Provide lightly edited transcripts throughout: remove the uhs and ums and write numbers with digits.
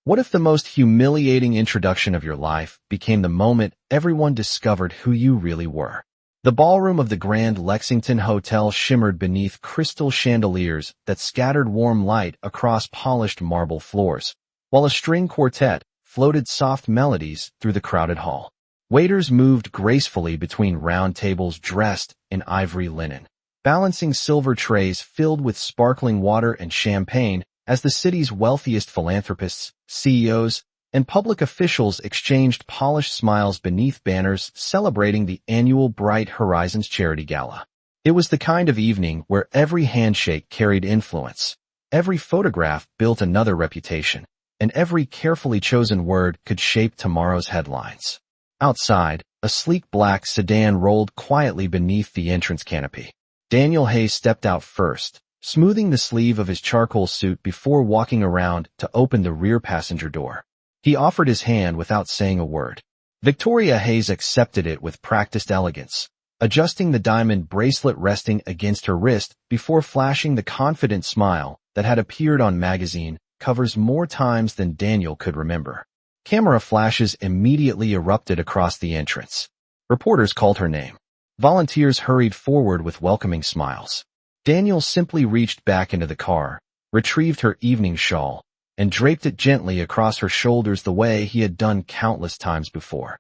What if the most humiliating introduction of your life became the moment everyone discovered who you really were? The ballroom of the Grand Lexington Hotel shimmered beneath crystal chandeliers that scattered warm light across polished marble floors, while a string quartet floated soft melodies through the crowded hall. Waiters moved gracefully between round tables dressed in ivory linen, balancing silver trays filled with sparkling water and champagne as the city's wealthiest philanthropists, CEOs, and public officials exchanged polished smiles beneath banners celebrating the annual Bright Horizons Charity Gala. It was the kind of evening where every handshake carried influence, every photograph built another reputation, and every carefully chosen word could shape tomorrow's headlines. Outside, a sleek black sedan rolled quietly beneath the entrance canopy. Daniel Hayes stepped out first, smoothing the sleeve of his charcoal suit before walking around to open the rear passenger door. He offered his hand without saying a word. Victoria Hayes accepted it with practiced elegance, adjusting the diamond bracelet resting against her wrist before flashing the confident smile that had appeared on magazine covers more times than Daniel could remember. Camera flashes immediately erupted across the entrance. Reporters called her name. Volunteers hurried forward with welcoming smiles. Daniel simply reached back into the car, retrieved her evening shawl, and draped it gently across her shoulders the way he had done countless times before.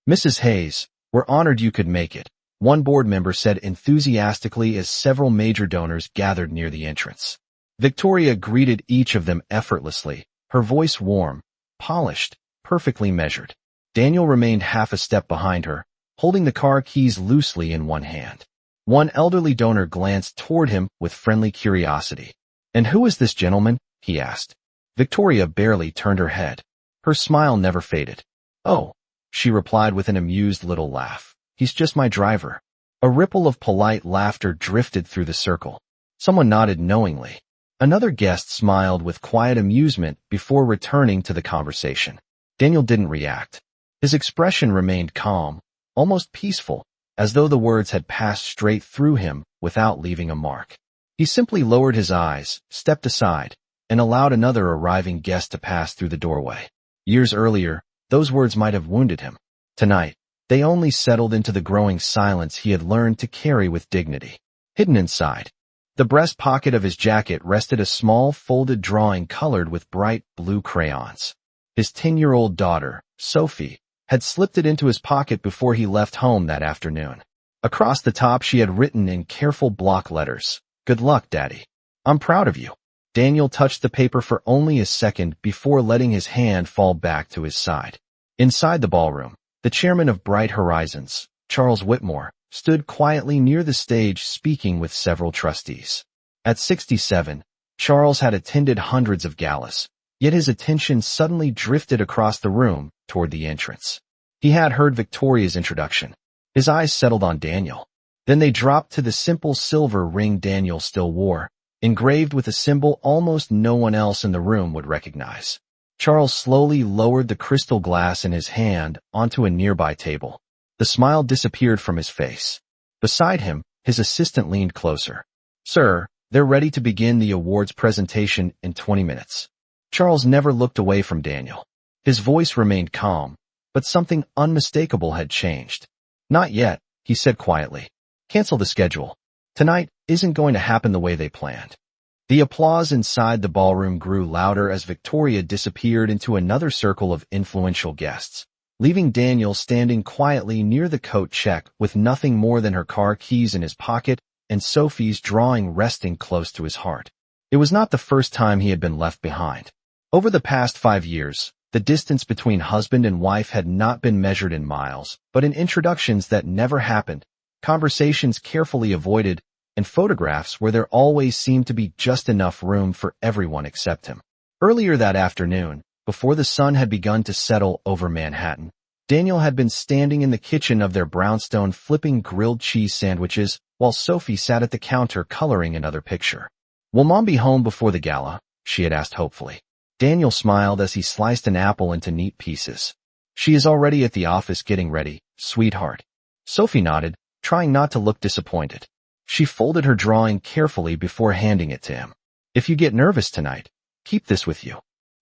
"Mrs. Hayes, we're honored you could make it," one board member said enthusiastically as several major donors gathered near the entrance. Victoria greeted each of them effortlessly, her voice warm, polished, perfectly measured. Daniel remained half a step behind her, holding the car keys loosely in one hand. One elderly donor glanced toward him with friendly curiosity. "And who is this gentleman?" he asked. Victoria barely turned her head. Her smile never faded. "Oh," she replied with an amused little laugh. "He's just my driver." A ripple of polite laughter drifted through the circle. Someone nodded knowingly. Another guest smiled with quiet amusement before returning to the conversation. Daniel didn't react. His expression remained calm, almost peaceful, as though the words had passed straight through him without leaving a mark. He simply lowered his eyes, stepped aside, and allowed another arriving guest to pass through the doorway. Years earlier, those words might have wounded him. Tonight, they only settled into the growing silence he had learned to carry with dignity. Hidden inside the breast pocket of his jacket rested a small folded drawing colored with bright blue crayons. His 10-year-old daughter, Sophie, had slipped it into his pocket before he left home that afternoon. Across the top she had written in careful block letters, "Good luck, Daddy. I'm proud of you." Daniel touched the paper for only a second before letting his hand fall back to his side. Inside the ballroom, the chairman of Bright Horizons, Charles Whitmore, stood quietly near the stage speaking with several trustees. At 67, Charles had attended hundreds of galas, yet his attention suddenly drifted across the room toward the entrance. He had heard Victoria's introduction. His eyes settled on Daniel. Then they dropped to the simple silver ring Daniel still wore, engraved with a symbol almost no one else in the room would recognize. Charles slowly lowered the crystal glass in his hand onto a nearby table. The smile disappeared from his face. Beside him, his assistant leaned closer. "Sir, they're ready to begin the awards presentation in 20 minutes. Charles never looked away from Daniel. His voice remained calm, but something unmistakable had changed. "Not yet," he said quietly. "Cancel the schedule. Tonight isn't going to happen the way they planned." The applause inside the ballroom grew louder as Victoria disappeared into another circle of influential guests, leaving Daniel standing quietly near the coat check with nothing more than her car keys in his pocket and Sophie's drawing resting close to his heart. It was not the first time he had been left behind. Over the past 5 years, the distance between husband and wife had not been measured in miles, but in introductions that never happened, conversations carefully avoided, and photographs where there always seemed to be just enough room for everyone except him. Earlier that afternoon, before the sun had begun to settle over Manhattan, Daniel had been standing in the kitchen of their brownstone flipping grilled cheese sandwiches while Sophie sat at the counter coloring another picture. "Will Mom be home before the gala?" she had asked hopefully. Daniel smiled as he sliced an apple into neat pieces. "She is already at the office getting ready, sweetheart." Sophie nodded, trying not to look disappointed. She folded her drawing carefully before handing it to him. "If you get nervous tonight, keep this with you."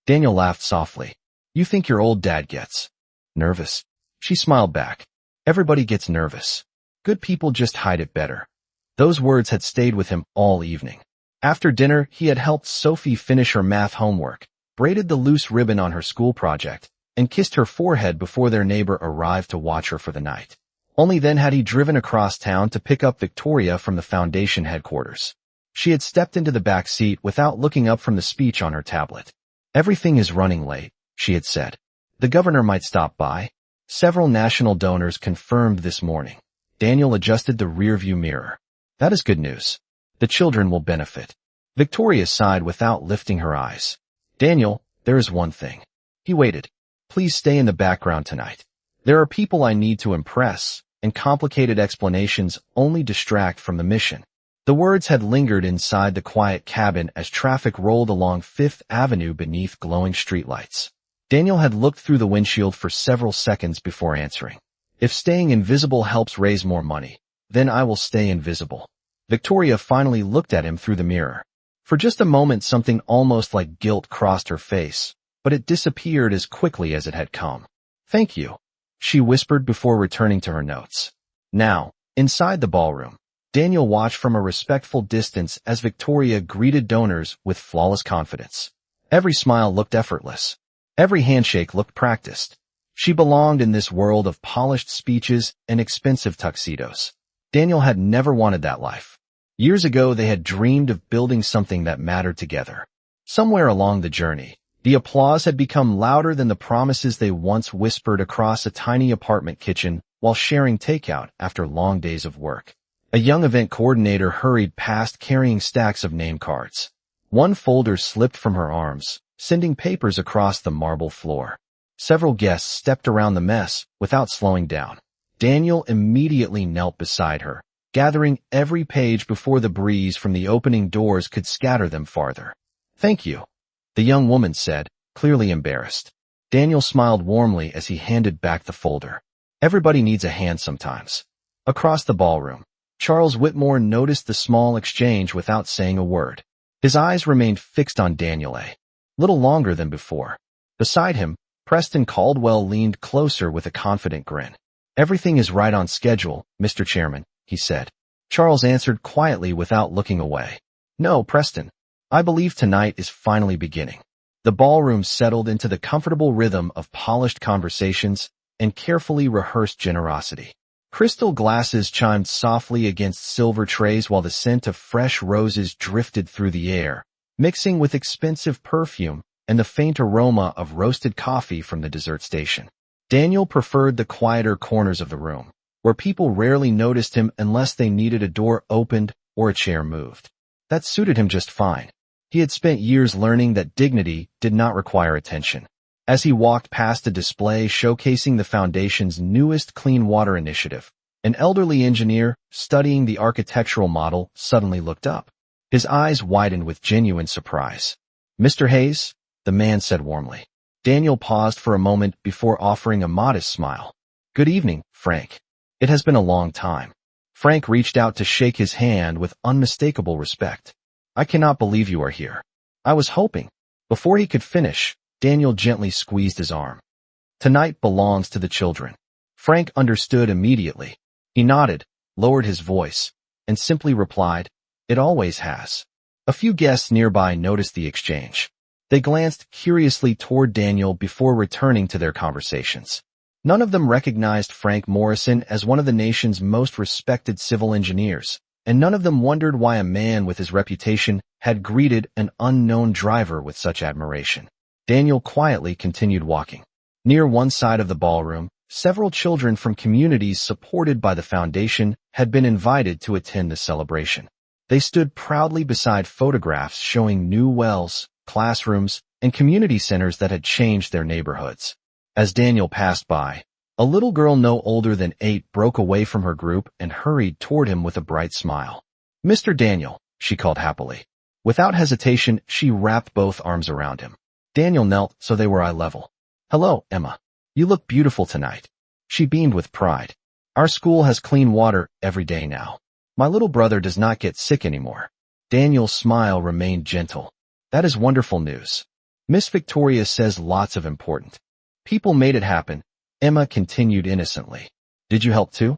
Daniel laughed softly. You think your old dad gets nervous? She smiled back. Everybody gets nervous. Good people just hide it better. Those words had stayed with him all evening. After dinner, he had helped Sophie finish her math homework, braided the loose ribbon on her school project, and kissed her forehead before their neighbor arrived to watch her for the night. Only then had he driven across town to pick up Victoria from the foundation headquarters. She had stepped into the back seat without looking up from the speech on her tablet. Everything is running late, she had said. The governor might stop by. Several national donors confirmed this morning. Daniel adjusted the rearview mirror. That is good news. The children will benefit. Victoria sighed without lifting her eyes. Daniel, there is one thing. He waited. Please stay in the background tonight. There are people I need to impress, and complicated explanations only distract from the mission. The words had lingered inside the quiet cabin as traffic rolled along Fifth Avenue beneath glowing streetlights. Daniel had looked through the windshield for several seconds before answering. If staying invisible helps raise more money, then I will stay invisible. Victoria finally looked at him through the mirror. For just a moment something almost like guilt crossed her face, but it disappeared as quickly as it had come. Thank you, she whispered before returning to her notes. Now, inside the ballroom, Daniel watched from a respectful distance as Victoria greeted donors with flawless confidence. Every smile looked effortless. Every handshake looked practiced. She belonged in this world of polished speeches and expensive tuxedos. Daniel had never wanted that life. Years ago they had dreamed of building something that mattered together. Somewhere along the journey, the applause had become louder than the promises they once whispered across a tiny apartment kitchen while sharing takeout after long days of work. A young event coordinator hurried past carrying stacks of name cards. One folder slipped from her arms, sending papers across the marble floor. Several guests stepped around the mess without slowing down. Daniel immediately knelt beside her, gathering every page before the breeze from the opening doors could scatter them farther. Thank you, the young woman said, clearly embarrassed. Daniel smiled warmly as he handed back the folder. Everybody needs a hand sometimes. Across the ballroom, Charles Whitmore noticed the small exchange without saying a word. His eyes remained fixed on Daniel a little longer than before. Beside him, Preston Caldwell leaned closer with a confident grin. Everything is right on schedule, Mr. Chairman, he said. Charles answered quietly without looking away. No, Preston. I believe tonight is finally beginning. The ballroom settled into the comfortable rhythm of polished conversations and carefully rehearsed generosity. Crystal glasses chimed softly against silver trays while the scent of fresh roses drifted through the air, mixing with expensive perfume and the faint aroma of roasted coffee from the dessert station. Daniel preferred the quieter corners of the room, where people rarely noticed him unless they needed a door opened or a chair moved. That suited him just fine. He had spent years learning that dignity did not require attention. As he walked past a display showcasing the Foundation's newest clean water initiative, an elderly engineer studying the architectural model suddenly looked up. His eyes widened with genuine surprise. Mr. Hayes, the man said warmly. Daniel paused for a moment before offering a modest smile. Good evening, Frank. It has been a long time. Frank reached out to shake his hand with unmistakable respect. I cannot believe you are here. I was hoping. Before he could finish, Daniel gently squeezed his arm. Tonight belongs to the children. Frank understood immediately. He nodded, lowered his voice, and simply replied, It always has. A few guests nearby noticed the exchange. They glanced curiously toward Daniel before returning to their conversations. None of them recognized Frank Morrison as one of the nation's most respected civil engineers, and none of them wondered why a man with his reputation had greeted an unknown driver with such admiration. Daniel quietly continued walking. Near one side of the ballroom, several children from communities supported by the Foundation had been invited to attend the celebration. They stood proudly beside photographs showing new wells, classrooms, and community centers that had changed their neighborhoods. As Daniel passed by, a little girl no older than 8 broke away from her group and hurried toward him with a bright smile. Mr. Daniel, she called happily. Without hesitation, she wrapped both arms around him. Daniel knelt so they were eye level. Hello, Emma. You look beautiful tonight. She beamed with pride. Our school has clean water every day now. My little brother does not get sick anymore. Daniel's smile remained gentle. That is wonderful news. Miss Victoria says lots of important people made it happen. Emma continued innocently. Did you help too?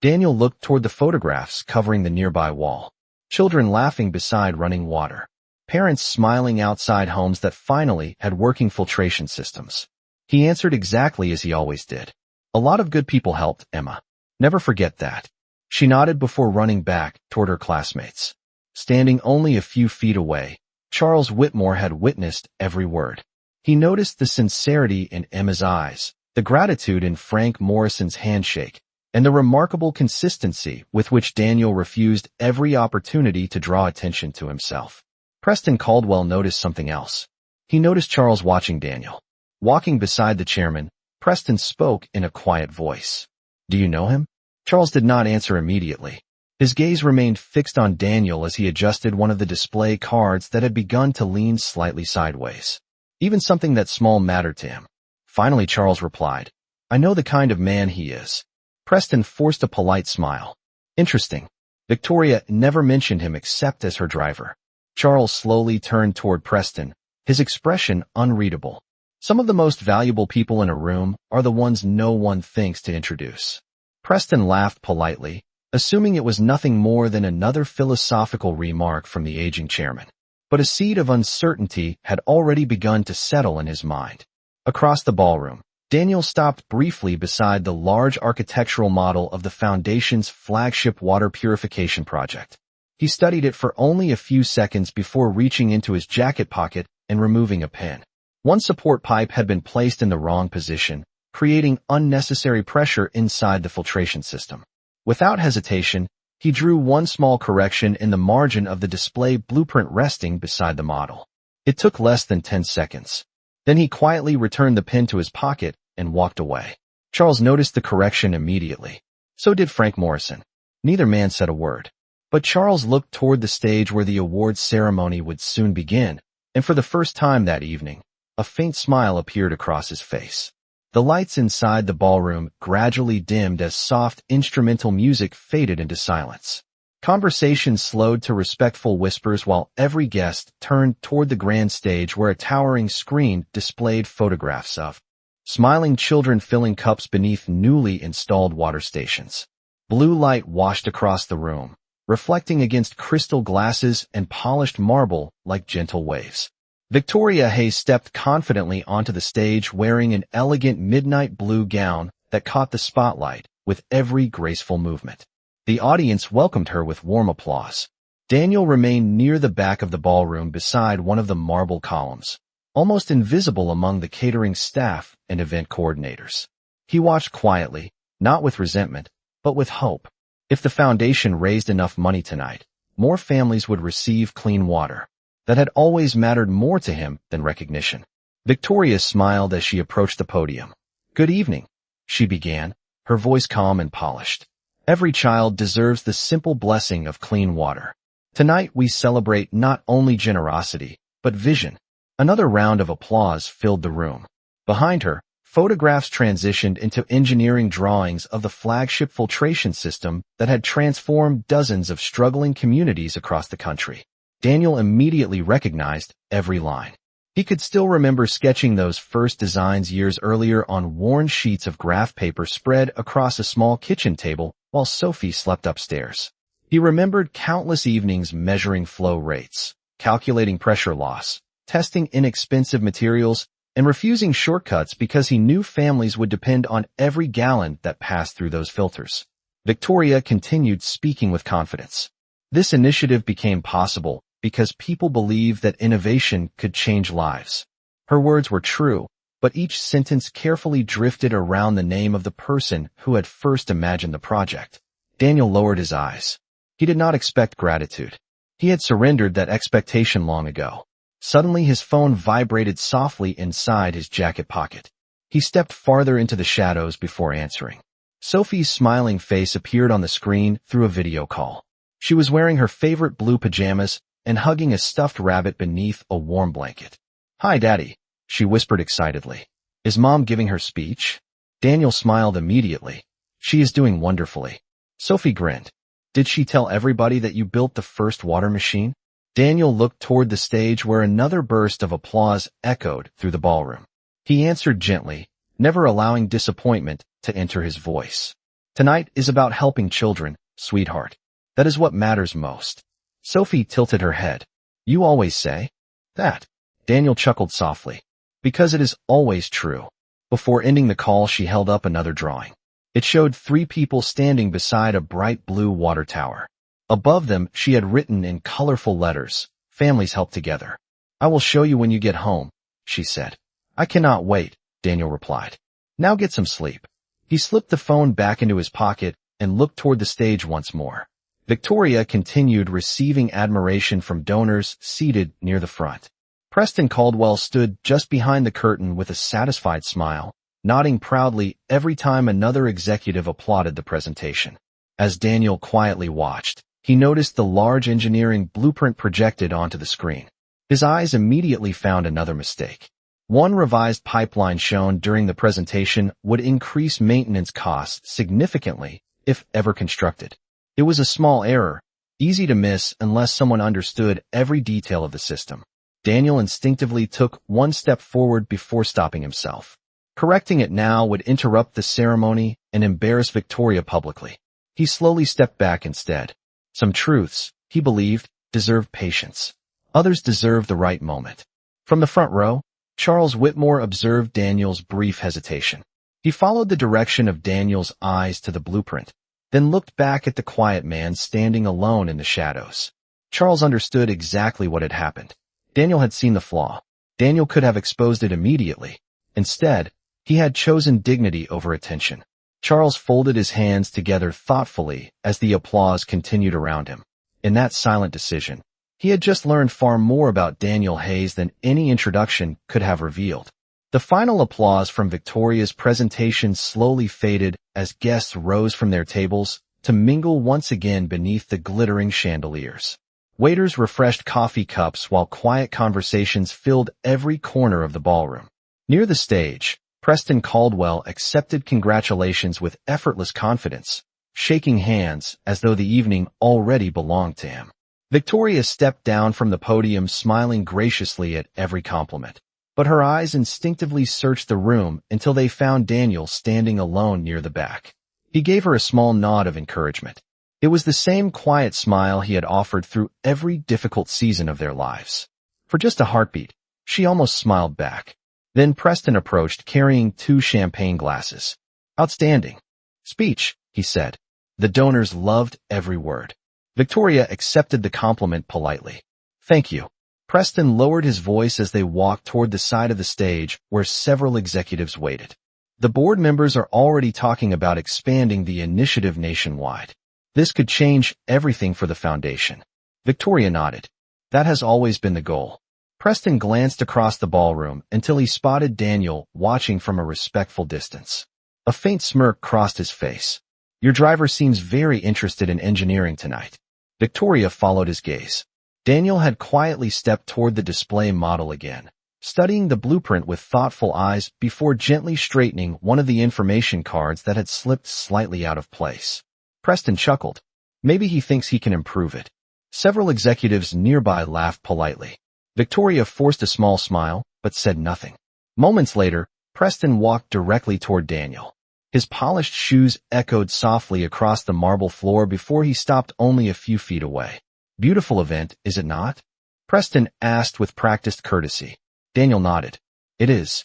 Daniel looked toward the photographs covering the nearby wall. Children laughing beside running water. Parents smiling outside homes that finally had working filtration systems. He answered exactly as he always did. A lot of good people helped, Emma. Never forget that. She nodded before running back toward her classmates. Standing only a few feet away, Charles Whitmore had witnessed every word. He noticed the sincerity in Emma's eyes, the gratitude in Frank Morrison's handshake, and the remarkable consistency with which Daniel refused every opportunity to draw attention to himself. Preston Caldwell noticed something else. He noticed Charles watching Daniel. Walking beside the chairman, Preston spoke in a quiet voice. Do you know him? Charles did not answer immediately. His gaze remained fixed on Daniel as he adjusted one of the display cards that had begun to lean slightly sideways. Even something that small mattered to him. Finally Charles replied, I know the kind of man he is. Preston forced a polite smile. Interesting. Victoria never mentioned him except as her driver. Charles slowly turned toward Preston, his expression unreadable. Some of the most valuable people in a room are the ones no one thinks to introduce. Preston laughed politely, assuming it was nothing more than another philosophical remark from the aging chairman. But a seed of uncertainty had already begun to settle in his mind. Across the ballroom, Daniel stopped briefly beside the large architectural model of the Foundation's flagship water purification project. He studied it for only a few seconds before reaching into his jacket pocket and removing a pin. One support pipe had been placed in the wrong position, creating unnecessary pressure inside the filtration system. Without hesitation, he drew one small correction in the margin of the display blueprint resting beside the model. It took less than 10 seconds. Then he quietly returned the pin to his pocket and walked away. Charles noticed the correction immediately. So did Frank Morrison. Neither man said a word. But Charles looked toward the stage where the awards ceremony would soon begin, and for the first time that evening, a faint smile appeared across his face. The lights inside the ballroom gradually dimmed as soft instrumental music faded into silence. Conversation slowed to respectful whispers while every guest turned toward the grand stage where a towering screen displayed photographs of smiling children filling cups beneath newly installed water stations. Blue light washed across the room, reflecting against crystal glasses and polished marble like gentle waves. Victoria Hayes stepped confidently onto the stage wearing an elegant midnight blue gown that caught the spotlight with every graceful movement. The audience welcomed her with warm applause. Daniel remained near the back of the ballroom beside one of the marble columns, almost invisible among the catering staff and event coordinators. He watched quietly, not with resentment, but with hope. If the foundation raised enough money tonight, more families would receive clean water. That had always mattered more to him than recognition. Victoria smiled as she approached the podium. Good evening, she began, her voice calm and polished. Every child deserves the simple blessing of clean water. Tonight we celebrate not only generosity, but vision. Another round of applause filled the room. Behind her, photographs transitioned into engineering drawings of the flagship filtration system that had transformed dozens of struggling communities across the country. Daniel immediately recognized every line. He could still remember sketching those first designs years earlier on worn sheets of graph paper spread across a small kitchen table while Sophie slept upstairs. He remembered countless evenings measuring flow rates, calculating pressure loss, testing inexpensive materials, and refusing shortcuts because he knew families would depend on every gallon that passed through those filters. Victoria continued speaking with confidence. This initiative became possible because people believed that innovation could change lives. Her words were true, but each sentence carefully drifted around the name of the person who had first imagined the project. Daniel lowered his eyes. He did not expect gratitude. He had surrendered that expectation long ago. Suddenly his phone vibrated softly inside his jacket pocket. He stepped farther into the shadows before answering. Sophie's smiling face appeared on the screen through a video call. She was wearing her favorite blue pajamas and hugging a stuffed rabbit beneath a warm blanket. Hi, Daddy, she whispered excitedly. Is Mom giving her speech? Daniel smiled immediately. She is doing wonderfully. Sophie grinned. Did she tell everybody that you built the first water machine? Daniel looked toward the stage where another burst of applause echoed through the ballroom. He answered gently, never allowing disappointment to enter his voice. Tonight is about helping children, sweetheart. That is what matters most. Sophie tilted her head. You always say that. Daniel chuckled softly. Because it is always true. Before ending the call, she held up another drawing. It showed 3 people standing beside a bright blue water tower. Above them, she had written in colorful letters, "Families help together." "I will show you when you get home," she said. "I cannot wait," Daniel replied. "Now get some sleep." He slipped the phone back into his pocket and looked toward the stage once more. Victoria continued receiving admiration from donors seated near the front. Preston Caldwell stood just behind the curtain with a satisfied smile, nodding proudly every time another executive applauded the presentation. As Daniel quietly watched, he noticed the large engineering blueprint projected onto the screen. His eyes immediately found another mistake. One revised pipeline shown during the presentation would increase maintenance costs significantly if ever constructed. It was a small error, easy to miss unless someone understood every detail of the system. Daniel instinctively took one step forward before stopping himself. Correcting it now would interrupt the ceremony and embarrass Victoria publicly. He slowly stepped back instead. Some truths, he believed, deserved patience. Others deserved the right moment. From the front row, Charles Whitmore observed Daniel's brief hesitation. He followed the direction of Daniel's eyes to the blueprint, then looked back at the quiet man standing alone in the shadows. Charles understood exactly what had happened. Daniel had seen the flaw. Daniel could have exposed it immediately. Instead, he had chosen dignity over attention. Charles folded his hands together thoughtfully as the applause continued around him. In that silent decision, he had just learned far more about Daniel Hayes than any introduction could have revealed. The final applause from Victoria's presentation slowly faded as guests rose from their tables to mingle once again beneath the glittering chandeliers. Waiters refreshed coffee cups while quiet conversations filled every corner of the ballroom. Near the stage, Preston Caldwell accepted congratulations with effortless confidence, shaking hands as though the evening already belonged to him. Victoria stepped down from the podium smiling graciously at every compliment, but her eyes instinctively searched the room until they found Daniel standing alone near the back. He gave her a small nod of encouragement. It was the same quiet smile he had offered through every difficult season of their lives. For just a heartbeat, she almost smiled back. Then Preston approached carrying 2 champagne glasses. "Outstanding speech," he said. The donors loved every word. Victoria accepted the compliment politely. "Thank you." Preston lowered his voice as they walked toward the side of the stage where several executives waited. "The board members are already talking about expanding the initiative nationwide. This could change everything for the foundation." Victoria nodded. "That has always been the goal." Preston glanced across the ballroom until he spotted Daniel watching from a respectful distance. A faint smirk crossed his face. "Your driver seems very interested in engineering tonight." Victoria followed his gaze. Daniel had quietly stepped toward the display model again, studying the blueprint with thoughtful eyes before gently straightening one of the information cards that had slipped slightly out of place. Preston chuckled. Maybe he thinks he can improve it. Several executives nearby laughed politely. Victoria forced a small smile, but said nothing. Moments later, Preston walked directly toward Daniel. His polished shoes echoed softly across the marble floor before he stopped only a few feet away. "Beautiful event, is it not?" Preston asked with practiced courtesy. Daniel nodded. "It is."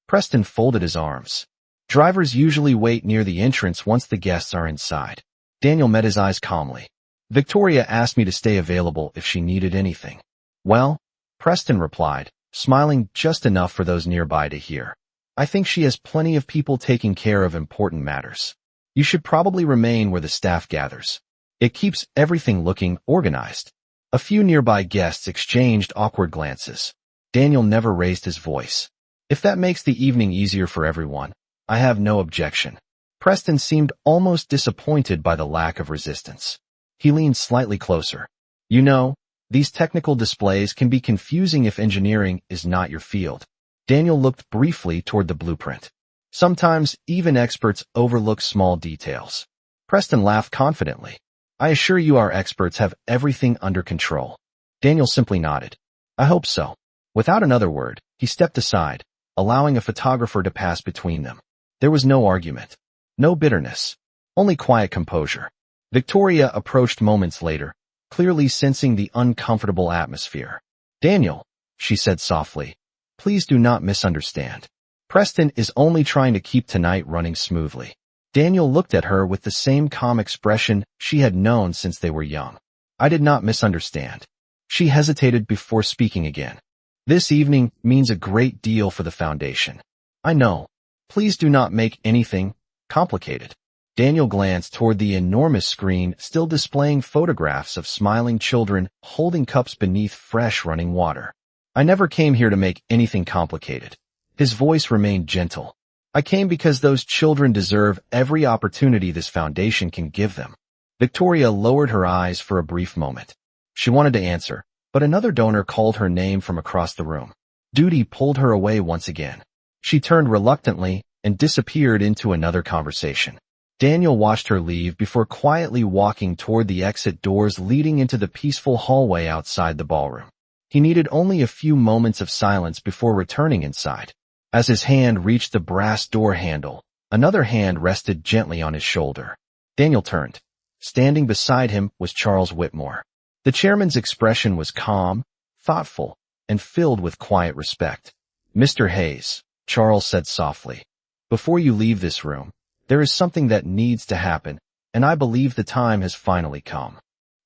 Preston folded his arms. Drivers usually wait near the entrance once the guests are inside. Daniel met his eyes calmly. "Victoria asked me to stay available if she needed anything." "Well," Preston replied, smiling just enough for those nearby to hear. "I think she has plenty of people taking care of important matters. You should probably remain where the staff gathers. It keeps everything looking organized." A few nearby guests exchanged awkward glances. Daniel never raised his voice. "If that makes the evening easier for everyone, I have no objection." Preston seemed almost disappointed by the lack of resistance. He leaned slightly closer. "You know, these technical displays can be confusing if engineering is not your field." Daniel looked briefly toward the blueprint. "Sometimes even experts overlook small details." Preston laughed confidently. "I assure you our experts have everything under control." Daniel simply nodded. I hope so. Without another word, he stepped aside, allowing a photographer to pass between them. There was no argument. No bitterness. Only quiet composure. Victoria approached moments later, clearly sensing the uncomfortable atmosphere. Daniel, she said softly, please do not misunderstand. Preston is only trying to keep tonight running smoothly. Daniel looked at her with the same calm expression she had known since they were young. I did not misunderstand. She hesitated before speaking again. This evening means a great deal for the foundation. I know. Please do not make anything complicated. Daniel glanced toward the enormous screen still displaying photographs of smiling children holding cups beneath fresh running water. I never came here to make anything complicated. His voice remained gentle. I came because those children deserve every opportunity this foundation can give them. Victoria lowered her eyes for a brief moment. She wanted to answer, but another donor called her name from across the room. Duty pulled her away once again. She turned reluctantly and disappeared into another conversation. Daniel watched her leave before quietly walking toward the exit doors leading into the peaceful hallway outside the ballroom. He needed only a few moments of silence before returning inside. As his hand reached the brass door handle, another hand rested gently on his shoulder. Daniel turned. Standing beside him was Charles Whitmore. The chairman's expression was calm, thoughtful, and filled with quiet respect. Mr. Hayes, Charles said softly, before you leave this room, there is something that needs to happen, and I believe the time has finally come.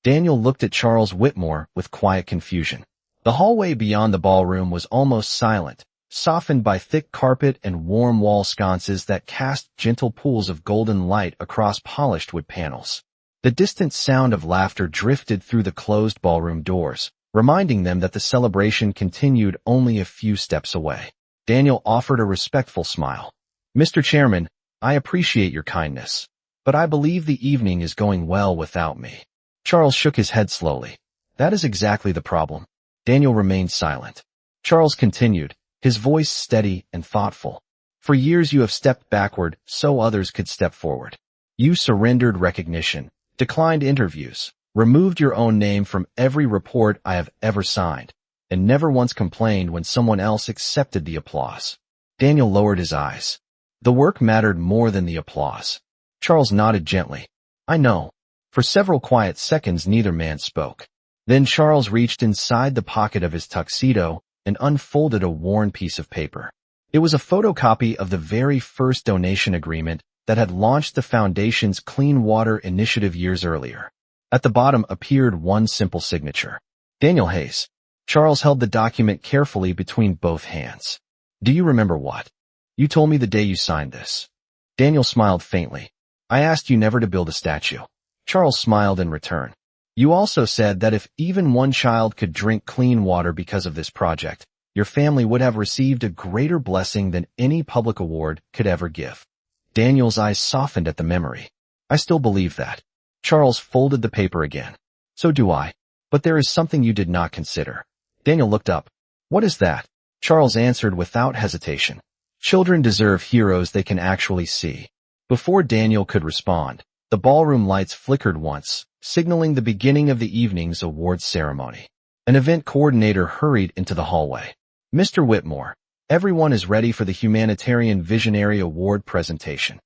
Daniel looked at Charles Whitmore with quiet confusion. The hallway beyond the ballroom was almost silent, softened by thick carpet and warm wall sconces that cast gentle pools of golden light across polished wood panels. The distant sound of laughter drifted through the closed ballroom doors, reminding them that the celebration continued only a few steps away. Daniel offered a respectful smile. Mr. Chairman, I appreciate your kindness, but I believe the evening is going well without me. Charles shook his head slowly. That is exactly the problem. Daniel remained silent. Charles continued, his voice steady and thoughtful. For years you have stepped backward so others could step forward. You surrendered recognition, declined interviews, removed your own name from every report I have ever signed, and never once complained when someone else accepted the applause. Daniel lowered his eyes. The work mattered more than the applause. Charles nodded gently. I know. For several quiet seconds neither man spoke. Then Charles reached inside the pocket of his tuxedo and unfolded a worn piece of paper. It was a photocopy of the very first donation agreement that had launched the Foundation's Clean Water Initiative years earlier. At the bottom appeared one simple signature. Daniel Hayes. Charles held the document carefully between both hands. Do you remember what? You told me the day you signed this. Daniel smiled faintly. I asked you never to build a statue. Charles smiled in return. You also said that if even one child could drink clean water because of this project, your family would have received a greater blessing than any public award could ever give. Daniel's eyes softened at the memory. I still believe that. Charles folded the paper again. So do I. But there is something you did not consider. Daniel looked up. What is that? Charles answered without hesitation. Children deserve heroes they can actually see. Before Daniel could respond, the ballroom lights flickered once, signaling the beginning of the evening's awards ceremony. An event coordinator hurried into the hallway. Mr. Whitmore, everyone is ready for the Humanitarian Visionary Award presentation.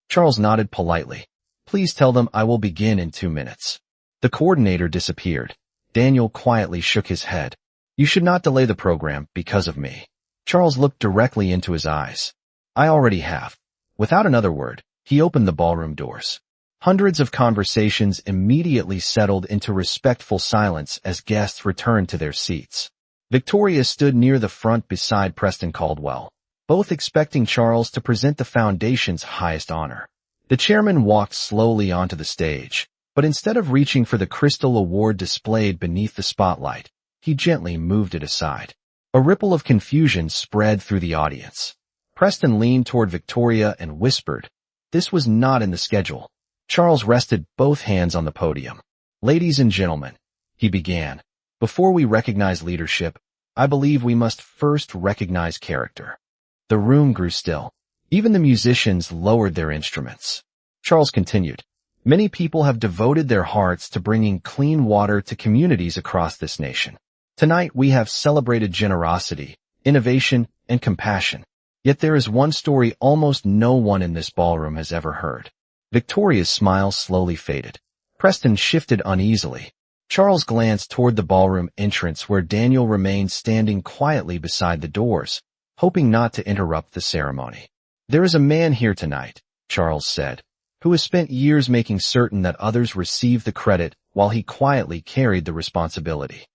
Charles nodded politely. Please tell them I will begin in 2 minutes. The coordinator disappeared. Daniel quietly shook his head. You should not delay the program because of me. Charles looked directly into his eyes. I already have. Without another word, he opened the ballroom doors. Hundreds of conversations immediately settled into respectful silence as guests returned to their seats. Victoria stood near the front beside Preston Caldwell, both expecting Charles to present the Foundation's highest honor. The chairman walked slowly onto the stage, but instead of reaching for the crystal award displayed beneath the spotlight, he gently moved it aside. A ripple of confusion spread through the audience. Preston leaned toward Victoria and whispered, "This was not in the schedule." Charles rested both hands on the podium. "Ladies and gentlemen," he began, "before we recognize leadership, I believe we must first recognize character." The room grew still. Even the musicians lowered their instruments. Charles continued, Many people have devoted their hearts to bringing clean water to communities across this nation. Tonight we have celebrated generosity, innovation, and compassion. Yet there is one story almost no one in this ballroom has ever heard. Victoria's smile slowly faded. Preston shifted uneasily. Charles glanced toward the ballroom entrance where Daniel remained standing quietly beside the doors, hoping not to interrupt the ceremony. "There is a man here tonight," Charles said, "who has spent years making certain that others receive the credit while he quietly carried the responsibility."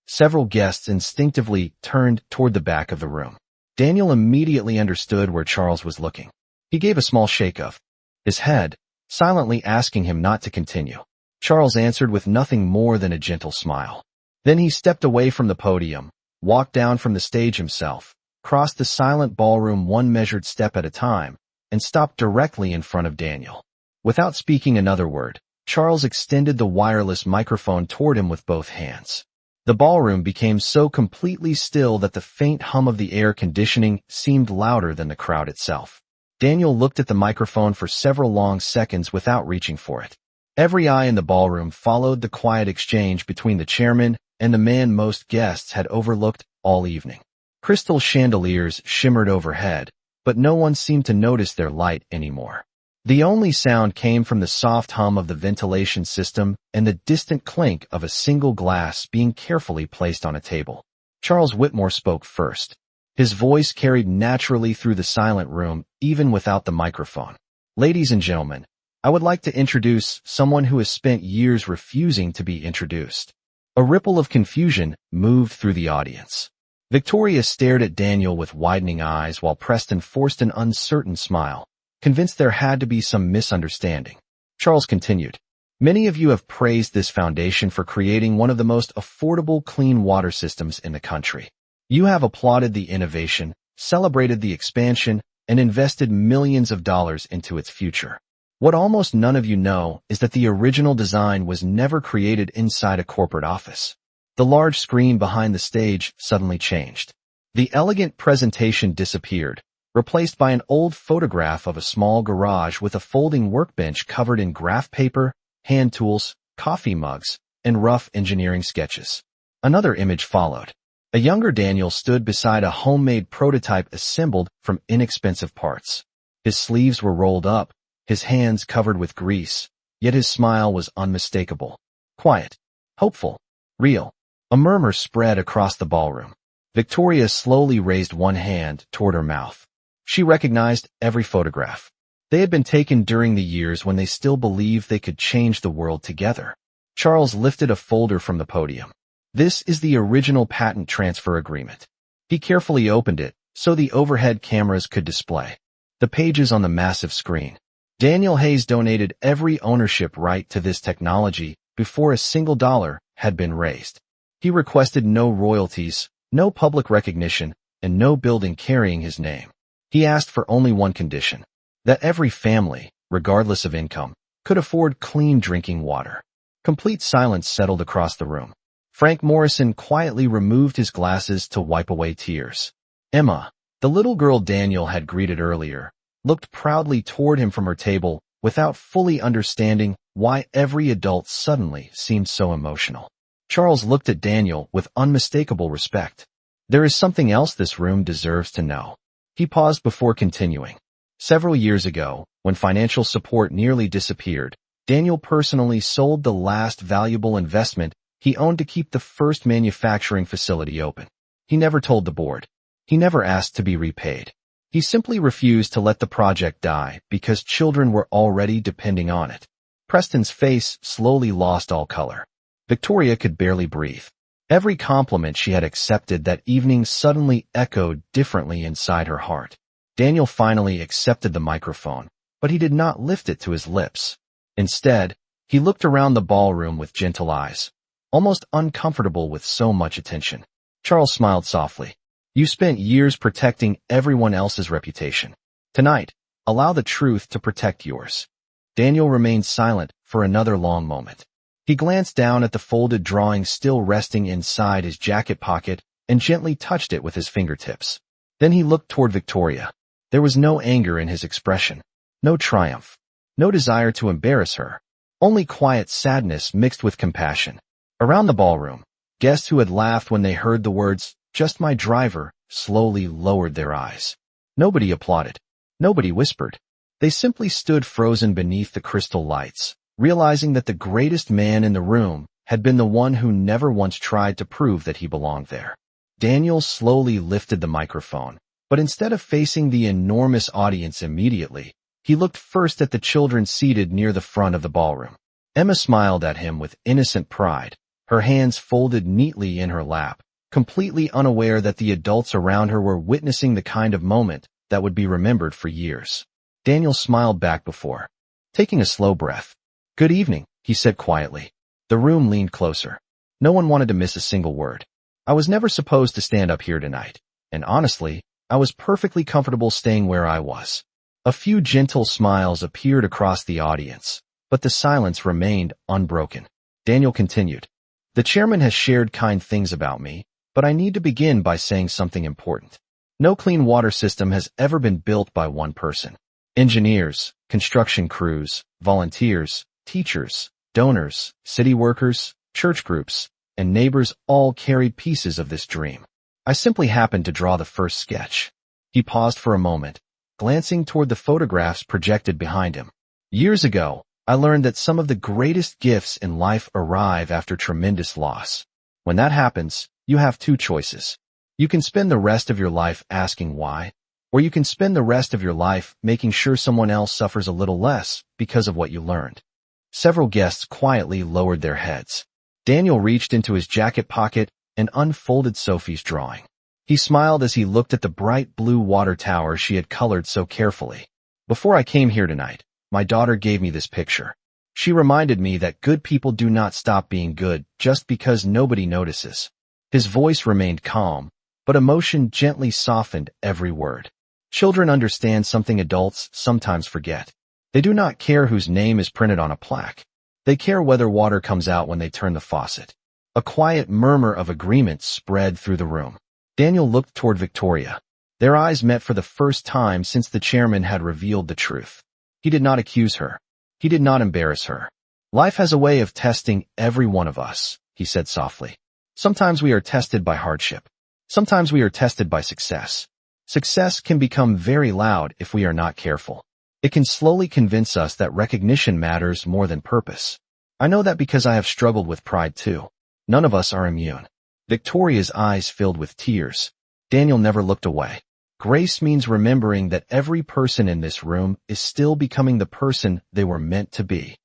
Several guests instinctively turned toward the back of the room. Daniel immediately understood where Charles was looking. He gave a small shake of his head, silently asking him not to continue. Charles answered with nothing more than a gentle smile. Then he stepped away from the podium, walked down from the stage himself, crossed the silent ballroom one measured step at a time, and stopped directly in front of Daniel. Without speaking another word, Charles extended the wireless microphone toward him with both hands. The ballroom became so completely still that the faint hum of the air conditioning seemed louder than the crowd itself. Daniel looked at the microphone for several long seconds without reaching for it. Every eye in the ballroom followed the quiet exchange between the chairman and the man most guests had overlooked all evening. Crystal chandeliers shimmered overhead, but no one seemed to notice their light anymore. The only sound came from the soft hum of the ventilation system and the distant clink of a single glass being carefully placed on a table. Charles Whitmore spoke first. His voice carried naturally through the silent room, even without the microphone. "Ladies and gentlemen, I would like to introduce someone who has spent years refusing to be introduced." A ripple of confusion moved through the audience. Victoria stared at Daniel with widening eyes while Preston forced an uncertain smile, convinced there had to be some misunderstanding. Charles continued, "Many of you have praised this foundation for creating one of the most affordable clean water systems in the country. You have applauded the innovation, celebrated the expansion, and invested millions of dollars into its future. What almost none of you know is that the original design was never created inside a corporate office." The large screen behind the stage suddenly changed. The elegant presentation disappeared, replaced by an old photograph of a small garage with a folding workbench covered in graph paper, hand tools, coffee mugs, and rough engineering sketches. Another image followed. A younger Daniel stood beside a homemade prototype assembled from inexpensive parts. His sleeves were rolled up, his hands covered with grease, yet his smile was unmistakable. Quiet, hopeful, real. A murmur spread across the ballroom. Victoria slowly raised one hand toward her mouth. She recognized every photograph. They had been taken during the years when they still believed they could change the world together. Charles lifted a folder from the podium. "This is the original patent transfer agreement." He carefully opened it so the overhead cameras could display the pages on the massive screen. Daniel Hayes donated every ownership right to this technology before a single dollar had been raised. He requested no royalties, no public recognition, and no building carrying his name. He asked for only one condition: that every family, regardless of income, could afford clean drinking water. Complete silence settled across the room. Frank Morrison quietly removed his glasses to wipe away tears. Emma, the little girl Daniel had greeted earlier, looked proudly toward him from her table without fully understanding why every adult suddenly seemed so emotional. Charles looked at Daniel with unmistakable respect. "There is something else this room deserves to know." He paused before continuing. "Several years ago, when financial support nearly disappeared, Daniel personally sold the last valuable investment he owned to keep the first manufacturing facility open. He never told the board. He never asked to be repaid. He simply refused to let the project die because children were already depending on it." Preston's face slowly lost all color. Victoria could barely breathe. Every compliment she had accepted that evening suddenly echoed differently inside her heart. Daniel finally accepted the microphone, but he did not lift it to his lips. Instead, he looked around the ballroom with gentle eyes, almost uncomfortable with so much attention. Charles smiled softly. "You spent years protecting everyone else's reputation. Tonight, allow the truth to protect yours." Daniel remained silent for another long moment. He glanced down at the folded drawing still resting inside his jacket pocket and gently touched it with his fingertips. Then he looked toward Victoria. There was no anger in his expression, no triumph, no desire to embarrass her, only quiet sadness mixed with compassion. Around the ballroom, guests who had laughed when they heard the words, "just my driver," slowly lowered their eyes. Nobody applauded. Nobody whispered. They simply stood frozen beneath the crystal lights, realizing that the greatest man in the room had been the one who never once tried to prove that he belonged there. Daniel slowly lifted the microphone, but instead of facing the enormous audience immediately, he looked first at the children seated near the front of the ballroom. Emma smiled at him with innocent pride, her hands folded neatly in her lap, completely unaware that the adults around her were witnessing the kind of moment that would be remembered for years. Daniel smiled back before taking a slow breath. "Good evening," he said quietly. The room leaned closer. No one wanted to miss a single word. "I was never supposed to stand up here tonight, and honestly, I was perfectly comfortable staying where I was." A few gentle smiles appeared across the audience, but the silence remained unbroken. Daniel continued, "The chairman has shared kind things about me, but I need to begin by saying something important. No clean water system has ever been built by one person. Engineers, construction crews, volunteers, teachers, donors, city workers, church groups, and neighbors all carried pieces of this dream. I simply happened to draw the first sketch." He paused for a moment, glancing toward the photographs projected behind him. "Years ago, I learned that some of the greatest gifts in life arrive after tremendous loss. When that happens, you have two choices. You can spend the rest of your life asking why, or you can spend the rest of your life making sure someone else suffers a little less because of what you learned." Several guests quietly lowered their heads. Daniel reached into his jacket pocket and unfolded Sophie's drawing. He smiled as he looked at the bright blue water tower she had colored so carefully. "Before I came here tonight, my daughter gave me this picture. She reminded me that good people do not stop being good just because nobody notices." His voice remained calm, but emotion gently softened every word. Children understand something adults sometimes forget. They do not care whose name is printed on a plaque. They care whether water comes out when they turn the faucet. A quiet murmur of agreement spread through the room. Daniel looked toward Victoria. Their eyes met for the first time since the chairman had revealed the truth. He did not accuse her. He did not embarrass her. "Life has a way of testing every one of us," he said softly. "Sometimes we are tested by hardship. Sometimes we are tested by success. Success can become very loud if we are not careful. It can slowly convince us that recognition matters more than purpose. I know that because I have struggled with pride too. None of us are immune." Victoria's eyes filled with tears. Daniel never looked away. Grace means remembering that every person in this room is still becoming the person they were meant to be.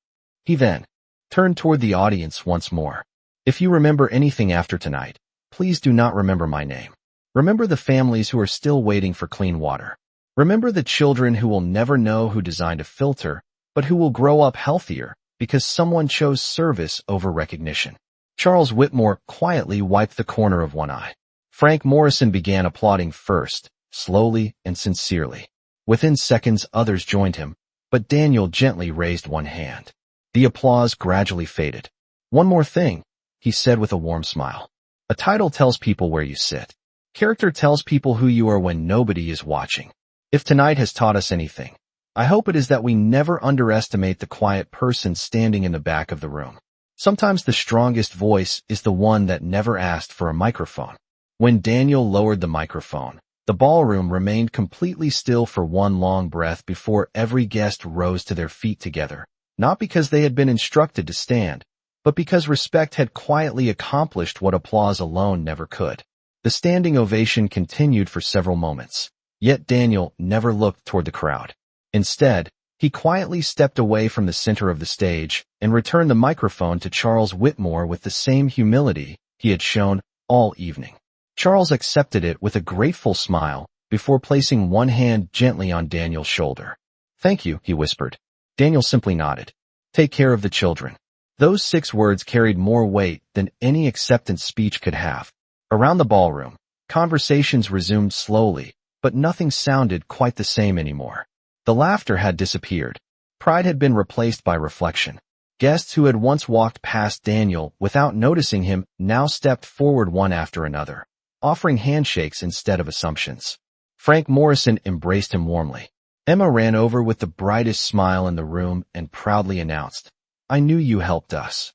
He then turned toward the audience once more. "If you remember anything after tonight, please do not remember my name. Remember the families who are still waiting for clean water. Remember the children who will never know who designed a filter, but who will grow up healthier because someone chose service over recognition." Charles Whitmore quietly wiped the corner of one eye. Frank Morrison began applauding first, slowly and sincerely. Within seconds, others joined him, but Daniel gently raised one hand. The applause gradually faded. "One more thing," he said with a warm smile. "A title tells people where you sit. Character tells people who you are when nobody is watching. If tonight has taught us anything, I hope it is that we never underestimate the quiet person standing in the back of the room. Sometimes the strongest voice is the one that never asked for a microphone." When Daniel lowered the microphone, the ballroom remained completely still for one long breath before every guest rose to their feet together, not because they had been instructed to stand, but because respect had quietly accomplished what applause alone never could. The standing ovation continued for several moments, yet Daniel never looked toward the crowd. Instead, he quietly stepped away from the center of the stage and returned the microphone to Charles Whitmore with the same humility he had shown all evening. Charles accepted it with a grateful smile before placing one hand gently on Daniel's shoulder. "Thank you," he whispered. Daniel simply nodded. "Take care of the children." Those 6 words carried more weight than any acceptance speech could have. Around the ballroom, conversations resumed slowly, but nothing sounded quite the same anymore. The laughter had disappeared. Pride had been replaced by reflection. Guests who had once walked past Daniel without noticing him now stepped forward one after another, offering handshakes instead of assumptions. Frank Morrison embraced him warmly. Emma ran over with the brightest smile in the room and proudly announced, I knew you helped us.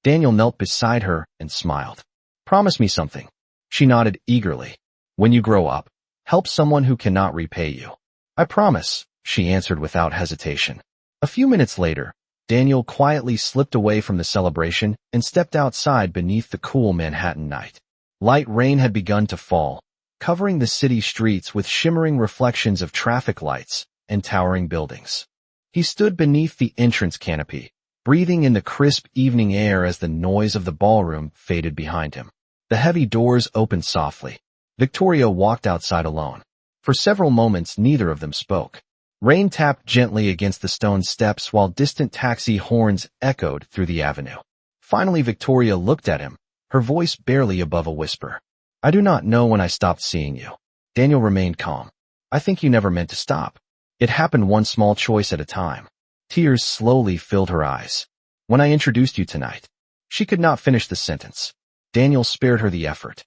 Daniel knelt beside her and smiled. Promise me something. She nodded eagerly. When you grow up, help someone who cannot repay you. I promise, she answered without hesitation. A few minutes later, Daniel quietly slipped away from the celebration and stepped outside beneath the cool Manhattan night. Light rain had begun to fall, covering the city streets with shimmering reflections of traffic lights and towering buildings. He stood beneath the entrance canopy, breathing in the crisp evening air as the noise of the ballroom faded behind him. The heavy doors opened softly. Victoria walked outside alone. For several moments, neither of them spoke. Rain tapped gently against the stone steps while distant taxi horns echoed through the avenue. Finally, Victoria looked at him, her voice barely above a whisper. I do not know when I stopped seeing you. Daniel remained calm. I think you never meant to stop. It happened one small choice at a time. Tears slowly filled her eyes. When I introduced you tonight. She could not finish the sentence. Daniel spared her the effort.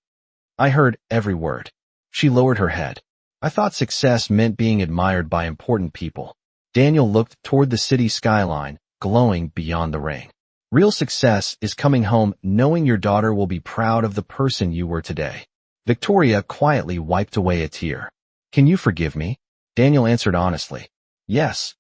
I heard every word. She lowered her head. I thought success meant being admired by important people. Daniel looked toward the city skyline, glowing beyond the rain. Real success is coming home knowing your daughter will be proud of the person you were today. Victoria quietly wiped away a tear. Can you forgive me? Daniel answered honestly. Yes.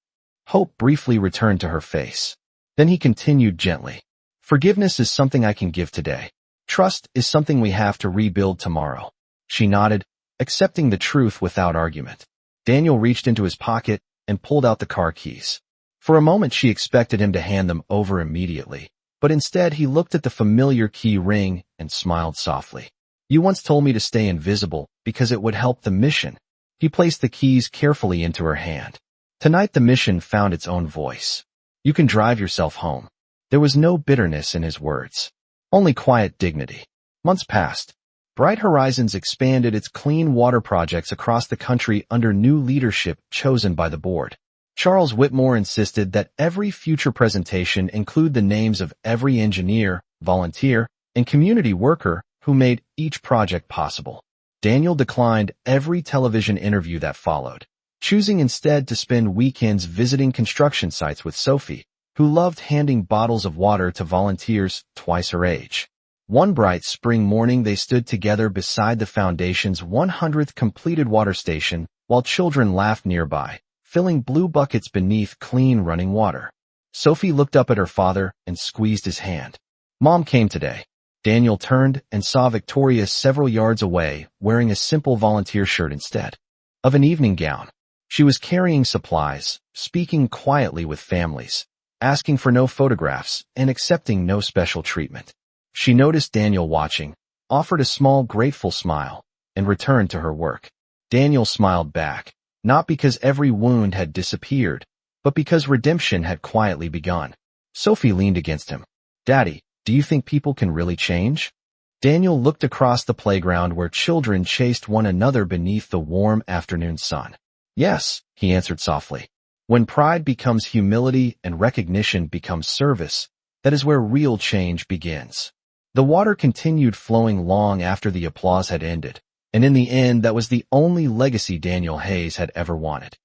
Hope briefly returned to her face. Then he continued gently. Forgiveness is something I can give today. Trust is something we have to rebuild tomorrow. She nodded, accepting the truth without argument. Daniel reached into his pocket and pulled out the car keys. For a moment she expected him to hand them over immediately, but instead he looked at the familiar key ring and smiled softly. You once told me to stay invisible because it would help the mission. He placed the keys carefully into her hand. Tonight the mission found its own voice. You can drive yourself home. There was no bitterness in his words, only quiet dignity. Months passed. Bright Horizons expanded its clean water projects across the country under new leadership chosen by the board. Charles Whitmore insisted that every future presentation include the names of every engineer, volunteer, and community worker who made each project possible. Daniel declined every television interview that followed, choosing instead to spend weekends visiting construction sites with Sophie, who loved handing bottles of water to volunteers twice her age. One bright spring morning they stood together beside the foundation's 100th completed water station while children laughed nearby, filling blue buckets beneath clean running water. Sophie looked up at her father and squeezed his hand. Mom came today. Daniel turned and saw Victoria several yards away, wearing a simple volunteer shirt instead of an evening gown. She was carrying supplies, speaking quietly with families, asking for no photographs and accepting no special treatment. She noticed Daniel watching, offered a small grateful smile, and returned to her work. Daniel smiled back, not because every wound had disappeared, but because redemption had quietly begun. Sophie leaned against him. Daddy, do you think people can really change? Daniel looked across the playground where children chased one another beneath the warm afternoon sun. Yes, he answered softly. When pride becomes humility and recognition becomes service, that is where real change begins. The water continued flowing long after the applause had ended, and in the end that was the only legacy Daniel Hayes had ever wanted.